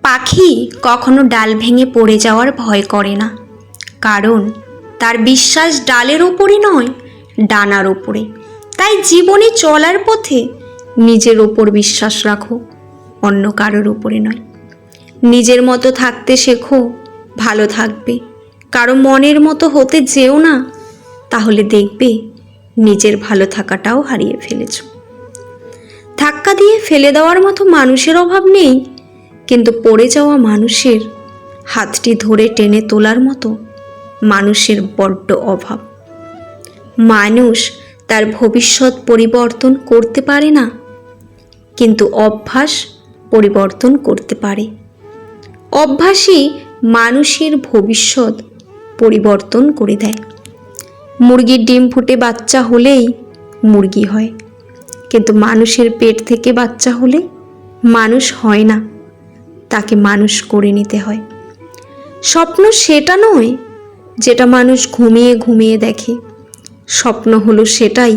পাখি কখনো ডাল ভেঙে পড়ে যাওয়ার ভয় করে না, কারণ তার বিশ্বাস ডালের ওপরে নয়, ডানার ওপরে। তাই জীবনে চলার পথে নিজের ওপর বিশ্বাস রাখো, অন্য কারোর ওপরে নয়। নিজের মতো থাকতে শেখো, ভালো থাকবে। কারো মনের মতো হতে যেও না, তাহলে দেখবে নিজের ভালো থাকাটাও হারিয়ে ফেলেছ। ধাক্কা দিয়ে ফেলে দেওয়ার মতো মানুষের অভাব নেই, কিন্তু পড়ে যাওয়া মানুষের হাতটি ধরে টেনে তোলার মতো মানুষের বড্ড অভাব। মানুষ তার ভবিষ্যৎ পরিবর্তন করতে পারে না, কিন্তু অভ্যাস পরিবর্তন করতে পারে। অভ্যাসই মানুষের ভবিষ্যৎ পরিবর্তন করে দেয়। মুরগির ডিম ফুটে বাচ্চা হলেই মুরগি হয়, কিন্তু মানুষের পেট থেকে বাচ্চা হলে মানুষ হয় না, তাকে মানুষ করে নিতে হয়। স্বপ্ন সেটা নয় যেটা মানুষ ঘুমিয়ে ঘুমিয়ে দেখে, স্বপ্ন হলো সেটাই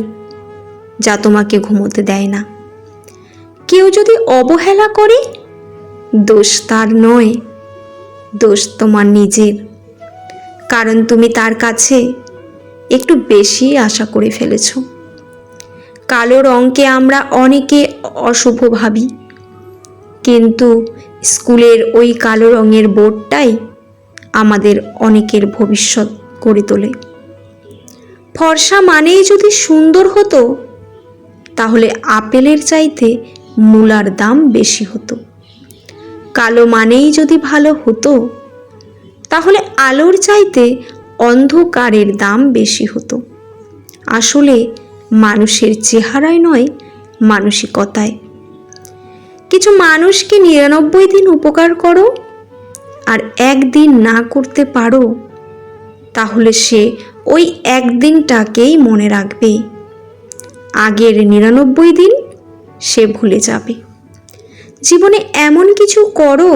যা তোমাকে ঘুমোতে দেয় না। কেউ যদি অবহেলা করে, দোষ তার নয়, দোষ তোমার নিজের, কারণ তুমি তার কাছে একটু বেশি আশা করে ফেলেছ। কালো রঙকে আমরা অনেকে অশুভ ভাবি, কিন্তু স্কুলের ওই কালো রঙের বোর্ডটাই আমাদের অনেকের ভবিষ্যৎ গড়ে তোলে। ফর্সা মানেই যদি সুন্দর হতো, তাহলে আপেলের চাইতে মূলার দাম বেশি হতো। কালো মানেই যদি ভালো হতো, তাহলে আলোর চাইতে অন্ধকারের দাম বেশি হতো। আসলে মানুষের চেহারায় নয়, মানসিকতায়। কিছু মানুষকে 99 দিন উপকার করো আর একদিন না করতে পারো, তাহলে সে ওই একদিনটাকেই মনে রাখবে, আগের 99 দিন সে ভুলে যাবে। জীবনে এমন কিছু করো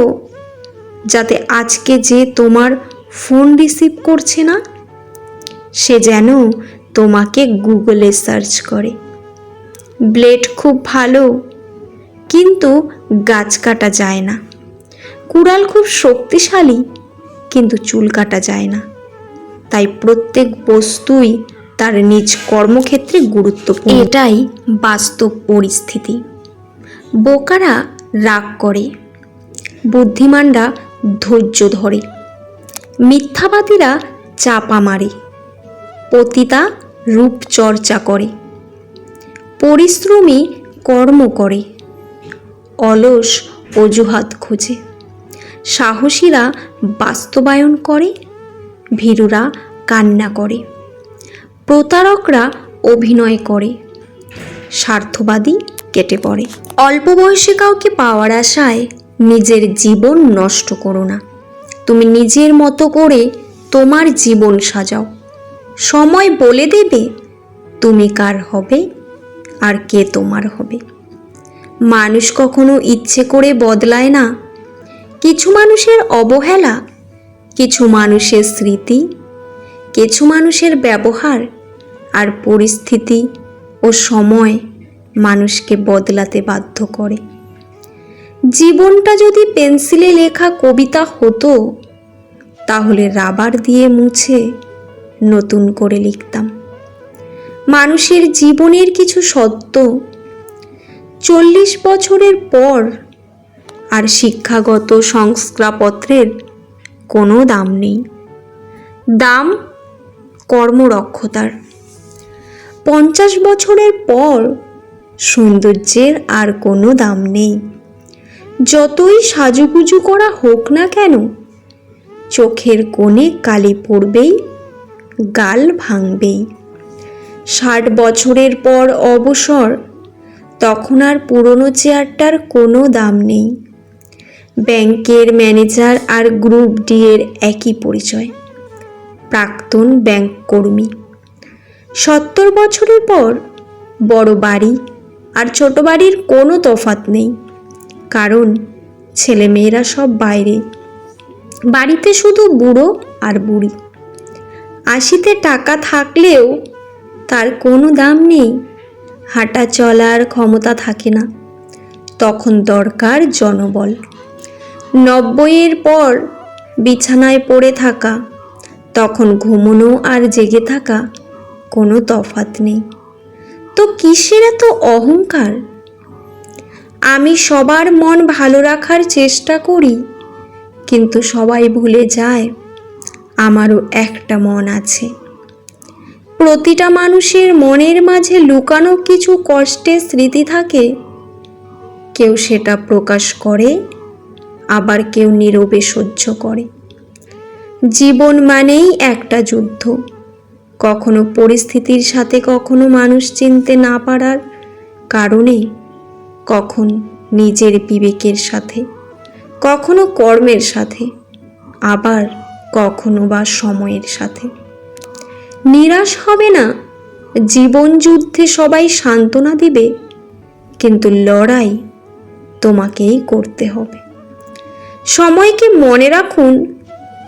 যাতে আজকে যে তোমার ফোন রিসিভ করছে না, সে যেন তোমাকে গুগলে সার্চ করে। ব্লেড খুব ভালো, কিন্তু গাছ কাটা যায় না। কুড়াল খুব শক্তিশালী, কিন্তু চুল কাটা যায় না। তাই প্রত্যেক বস্তুই তার নিজ কর্মক্ষেত্রে গুরুত্বপূর্ণ। এটাই বাস্তব পরিস্থিতি। বোকারা রাগ করে, বুদ্ধিমানরা ধৈর্য ধরে, মিথ্যাবাদীরা চাপা মারে, পতিতা রূপচর্চা করে, পরিশ্রমী কর্ম করে, অলস অজুহাত খোঁজে, সাহসীরা বাস্তবায়ন করে, ভীরুরা কান্না করে, প্রতারকরা অভিনয় করে, স্বার্থবাদী কেটে পড়ে। অল্প বয়সে কাউকে পাওয়ার আশায় নিজের জীবন নষ্ট করো না। তুমি নিজের মতো করে তোমার জীবন সাজাও। সময় বলে দেবে তুমি কার হবে আর কে তোমার হবে। মানুষ কখনো ইচ্ছে করে বদলায় না। কিছু মানুষের অবহেলা, কিছু মানুষের স্মৃতি, কিছু মানুষের ব্যবহার আর পরিস্থিতি ও সময় মানুষকে বদলাতে বাধ্য করে। জীবনটা যদি পেন্সিলে লেখা কবিতা হতো, তাহলে রাবার দিয়ে মুছে নতুন করে লিখতাম। মানুষের জীবনের কিছু সত্য 40 বছরের পর আর শিক্ষাগত শংসাপত্রের কোনো দাম নেই। দাম কর্মদক্ষতার। 50 বছরের পর সৌন্দর্যের আর কোনো দাম নেই। যতই সাজুগুজু করা হোক না কেন, চোখের কোণে কালি পড়বেই, গাল ভাঙবেই। 60 বছরের পর অবসর, তখন আর পুরনো চেয়ারটার কোনো দাম নেই। ব্যাংকের ম্যানেজার আর গ্রুপ ডি এর একই পরিচয়, প্রাক্তন ব্যাংক কর্মী। 70 বছরের পর বড় বাড়ি আর ছোট বাড়ির কোনো তফাৎ নেই, কারণ ছেলেমেয়েরা সব বাইরে, বাড়িতে শুধু বুড়ো আর বুড়ি। 80তে টাকা থাকলেও তার কোনো দাম নেই, হাঁটা চলার ক্ষমতা থাকে না, তখন দরকার জনবল। 90-এর পর বিছানায় পড়ে থাকা, তখন ঘুমোনো আর জেগে থাকা কোনো তফাৎ নেই। তো কিসের এত অহংকার? আমি সবার মন ভালো রাখার চেষ্টা করি, কিন্তু সবাই ভুলে যায় আমারও একটা মন আছে। প্রতিটা মানুষের মনের মাঝে লুকানো কিছু কষ্টের স্মৃতি থাকে। কেউ সেটা প্রকাশ করে, আবার কেউ নীরবে সহ্য করে। জীবন মানেই একটা যুদ্ধ, কখনো পরিস্থিতির সাথে, কখনো মানুষ চিনতে না পারার কারণে, কখন নিজের বিবেকের সাথে, কখনো কর্মের সাথে, আবার কখনো বা সময়ের সাথে। নিরাশ হবে না, জীবন যুদ্ধে সবাই সান্ত্বনা দিবে, কিন্তু লড়াই তোমাকেই করতে হবে। সময়কে মনে রাখুন,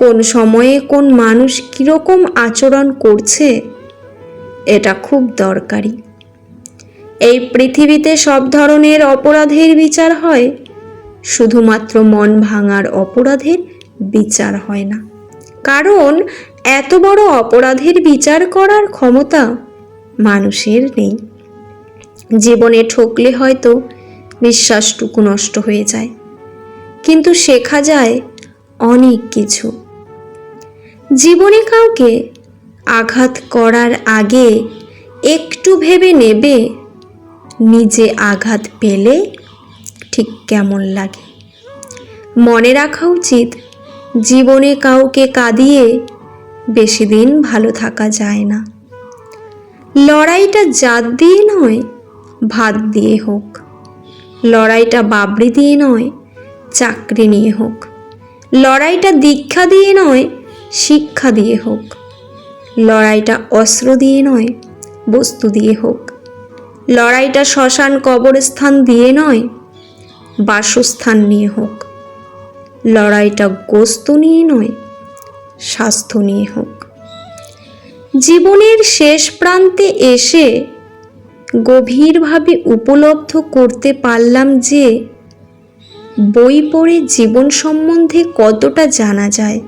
কোন সময়ে কোন মানুষ কীরকম আচরণ করছে, এটা খুব দরকারি। এই পৃথিবীতে সব ধরনের অপরাধের বিচার হয়, শুধুমাত্র মন ভাঙার অপরাধের বিচার হয় না। কারণ এত বড় অপরাধের বিচার করার ক্ষমতা মানুষের নেই। জীবনে ঠকলে হয়তো বিশ্বাসটুকু নষ্ট হয়ে যায়, কিন্তু শেখা যায় অনেক কিছু। জীবনে কাউকে আঘাত করার আগে একটু ভেবে নেবে, নিজে আঘাত পেলে ঠিক কেমন লাগে। মনে রাখা উচিত, জীবনে কাউকে কাঁদিয়ে বেশি দিন ভালো থাকা যায় না। লড়াইটা জাত দিয়ে নয়, ভাত দিয়ে হোক। লড়াইটা বাবরি দিয়ে নয়, চাকরি নিয়ে হোক। লড়াইটা দীক্ষা দিয়ে নয়, শিক্ষা দিয়ে হোক। লড়াইটা অস্ত্র দিয়ে নয়, বস্তু দিয়ে হোক। লড়াইটা শ্মশান কবরস্থান দিয়ে নয়, বাসস্থান নিয়ে হোক। লড়াইটা গোস্ত নিয়ে নয়, স্বাস্থ্য নিয়ে হোক। জীবনের শেষ প্রান্তে এসে গভীরভাবে উপলব্ধ করতে পারলাম যে বই পড়ে জীবন সম্বন্ধে কতটা জানা যায়।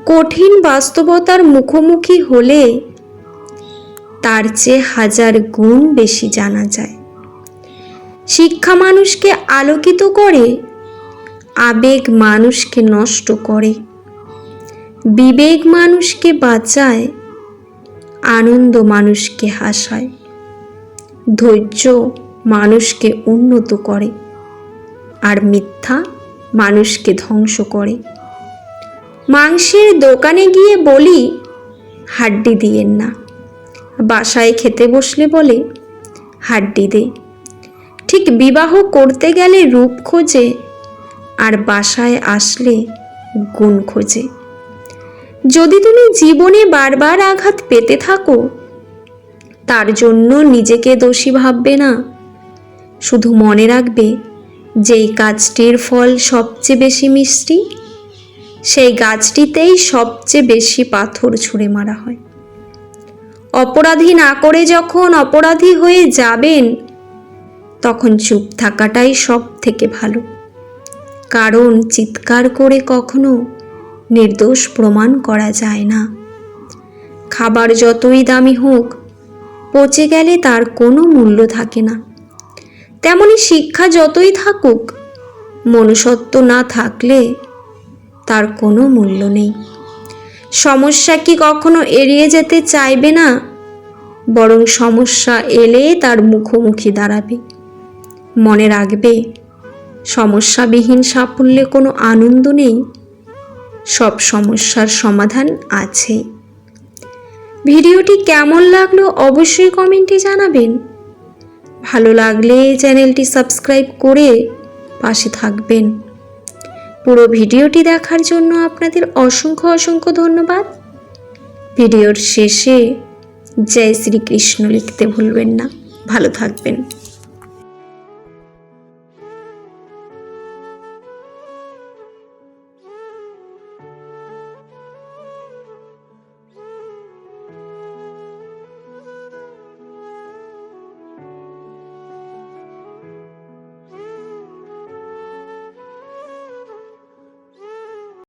কঠিন বাস্তবতার মুখোমুখি হলে তার চেয়ে 1000 গুণ বেশি জানা যায়। শিক্ষা মানুষকে আলোকিত করে, আবেগ মানুষকে নষ্ট করে, বিবেক মানুষকে বাঁচায়, আনন্দ মানুষকে হাসায়, ধৈর্য মানুষকে উন্নত করে, আর মিথ্যা মানুষকে ধ্বংস করে। মাংসের দোকানে গিয়ে বলি, হাড্ডি দিয়েন না। বাসায় খেতে বসলে বলে, হাড্ডি দে। ঠিক বিবাহ করতে গেলে রূপ খোঁজে, আর বাসায় আসলে গুণ খোঁজে। যদি তুমি জীবনে বারবার আঘাত পেতে থাকো, তার জন্য নিজেকে দোষী ভাববে না। শুধু মনে রাখবে, যেই গাছটির ফল সবচেয়ে বেশি মিষ্টি, সেই গাছটিতেই সবচেয়ে বেশি পাথর ছুঁড়ে মারা হয়। অপরাধী না করে যখন অপরাধী হয়ে যাবেন, তখন চুপ থাকাটাই সব থেকে ভালো। কারণ চিৎকার করে কখনো নির্দোষ প্রমাণ করা যায় না। খাবার যতই দামি হোক, পচে গেলে তার কোনো মূল্য থাকে না। তেমনি শিক্ষা যতই থাকুক, মনুষ্যত্ব না থাকলে তার কোনো মূল্য নেই। সমস্যা কি কখনো এড়িয়ে যেতে চাইবে না, বরং সমস্যা এলে তার মুখোমুখি দাঁড়াবে। মনে রাখবে, সমস্যাবিহীন সাফল্যে কোনো আনন্দ নেই, সব সমস্যার সমাধান আছে। ভিডিওটি কেমন লাগলো অবশ্যই কমেন্টে জানাবেন। ভালো লাগলে চ্যানেলটি সাবস্ক্রাইব করে পাশে থাকবেন। পুরো ভিডিওটি দেখার জন্য আপনাদের অসংখ্য অসংখ্য ধন্যবাদ। ভিডিওর শেষে জয় শ্রীকৃষ্ণ লিখতে ভুলবেন না। ভালো থাকবেন।